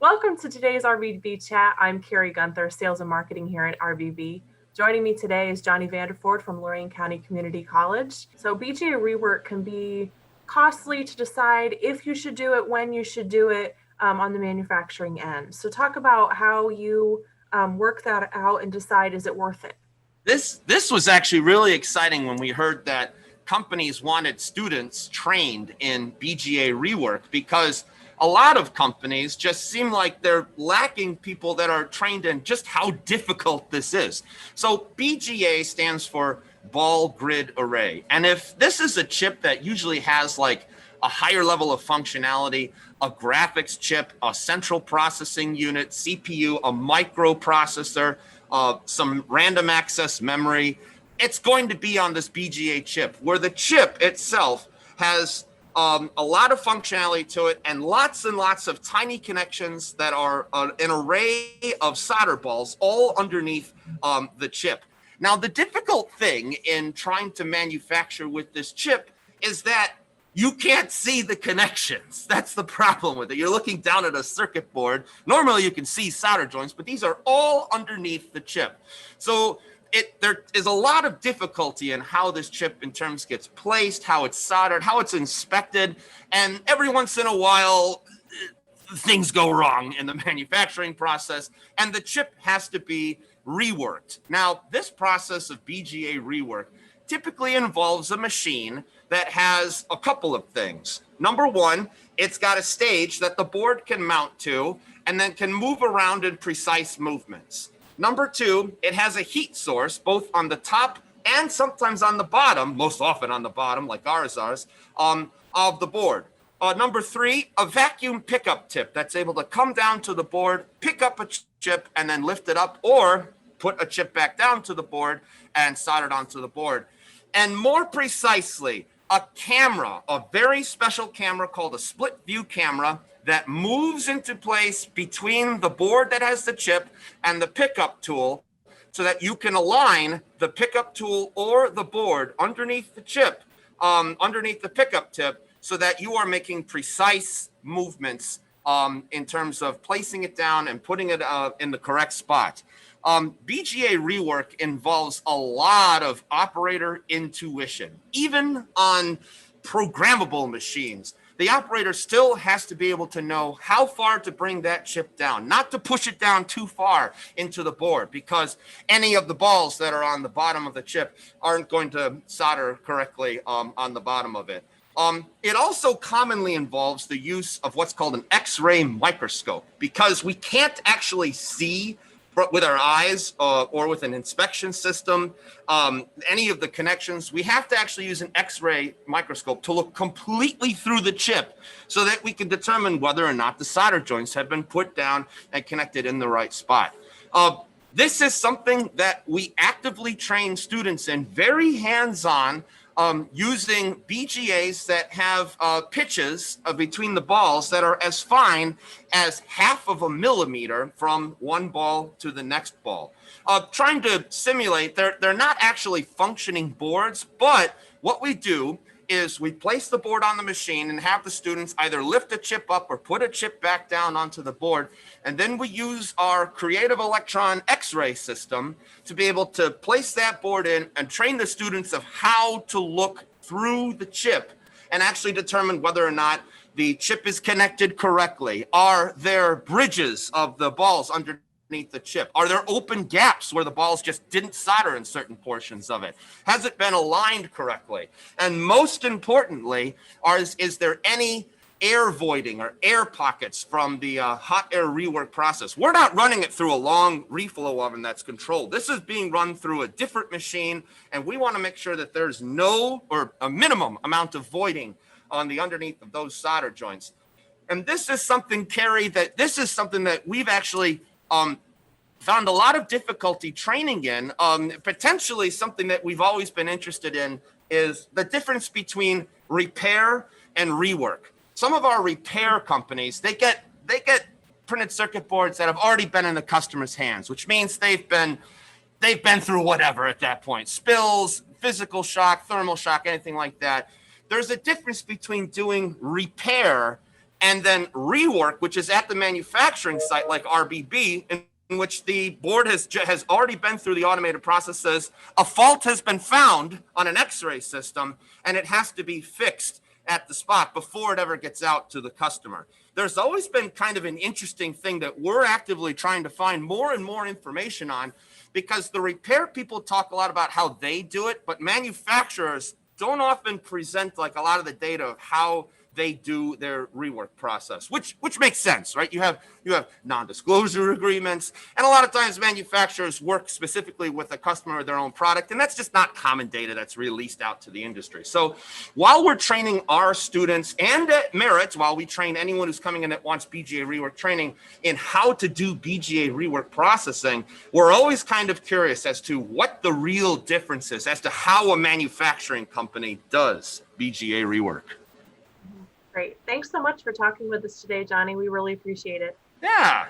Welcome to today's RBB Chat. I'm Carrie Gunther, Sales and Marketing here at RBB. Joining me today is Johnny Vanderford from Lorain County Community College. So BGA Rework can be costly to decide if you should do it, when you should do it on the manufacturing end. So talk about how you work that out and decide, is it worth it? This was actually really exciting when we heard that companies wanted students trained in BGA Rework, because a lot of companies just seem like they're lacking people that are trained in just how difficult this is. So BGA stands for Ball Grid Array. And if this is a chip that usually has like a higher level of functionality, a graphics chip, a central processing unit, CPU, a microprocessor, some random access memory, it's going to be on this BGA chip, where the chip itself has a lot of functionality to it and lots of tiny connections that are an array of solder balls all underneath the chip. Now, the difficult thing in trying to manufacture with this chip is that you can't see the connections. That's the problem with it. You're looking down at a circuit board. Normally you can see solder joints, but these are all underneath the chip. So there is a lot of difficulty in how this chip in terms gets placed, how it's soldered, how it's inspected, and every once in a while, things go wrong in the manufacturing process, and the chip has to be reworked. Now, this process of BGA rework typically involves a machine that has a couple of things. Number one, it's got a stage that the board can mount to and then can move around in precise movements. Number two, it has a heat source, both on the top and sometimes on the bottom, most often on the bottom, like ours of the board. Number three, a vacuum pickup tip that's able to come down to the board, pick up a chip, and then lift it up, or put a chip back down to the board and solder it onto the board. And more precisely, a camera, a very special camera called a split view camera, that moves into place between the board that has the chip and the pickup tool, so that you can align the pickup tool or the board underneath the chip, underneath the pickup tip, so that you are making precise movements in terms of placing it down and putting it in the correct spot. BGA Rework involves a lot of operator intuition. Even on programmable machines, the operator still has to be able to know how far to bring that chip down, not to push it down too far into the board, because any of the balls that are on the bottom of the chip aren't going to solder correctly on the bottom of it. It also commonly involves the use of what's called an X-ray microscope, because we can't actually see with our eyes or with an inspection system, any of the connections. We have to actually use an X-ray microscope to look completely through the chip, so that we can determine whether or not the solder joints have been put down and connected in the right spot. This is something that we actively train students in, very hands-on, using BGAs that have pitches between the balls that are as fine as 1/2 millimeter from one ball to the next ball. Trying to simulate, they're not actually functioning boards, but what we do is we place the board on the machine and have the students either lift a chip up or put a chip back down onto the board. And then we use our creative electron X-ray system to be able to place that board in and train the students of how to look through the chip and actually determine whether or not the chip is connected correctly. Are there bridges of the balls underneath the chip? Are there open gaps where the balls just didn't solder in certain portions of it? Has it been aligned correctly? And most importantly, is there any air voiding or air pockets from the hot air rework process? We're not running it through a long reflow oven that's controlled. This is being run through a different machine, and we want to make sure that there's no or a minimum amount of voiding on the underneath of those solder joints. And this is something, Carrie, that we've actually found a lot of difficulty training in. Potentially something that we've always been interested in is the difference between repair and rework. Some of our repair companies, they get printed circuit boards that have already been in the customer's hands, which means they've been through whatever at that point, spills, physical shock, thermal shock, anything like that. There's a difference between doing repair and then rework, which is at the manufacturing site like RBB, in which the board has already been through the automated process, says a fault has been found on an X-ray system and it has to be fixed at the spot before it ever gets out to the customer. There's always been kind of an interesting thing that we're actively trying to find more and more information on, because the repair people talk a lot about how they do it, but manufacturers don't often present like a lot of the data of how they do their rework process, which makes sense, right? You have non-disclosure agreements, and a lot of times manufacturers work specifically with a customer or their own product, and that's just not common data that's released out to the industry. So while we're training our students, and at Merit, while we train anyone who's coming in that wants BGA Rework training in how to do BGA Rework processing, we're always kind of curious as to what the real difference is as to how a manufacturing company does BGA Rework. Great. Thanks so much for talking with us today, Johnny. We really appreciate it. Yeah.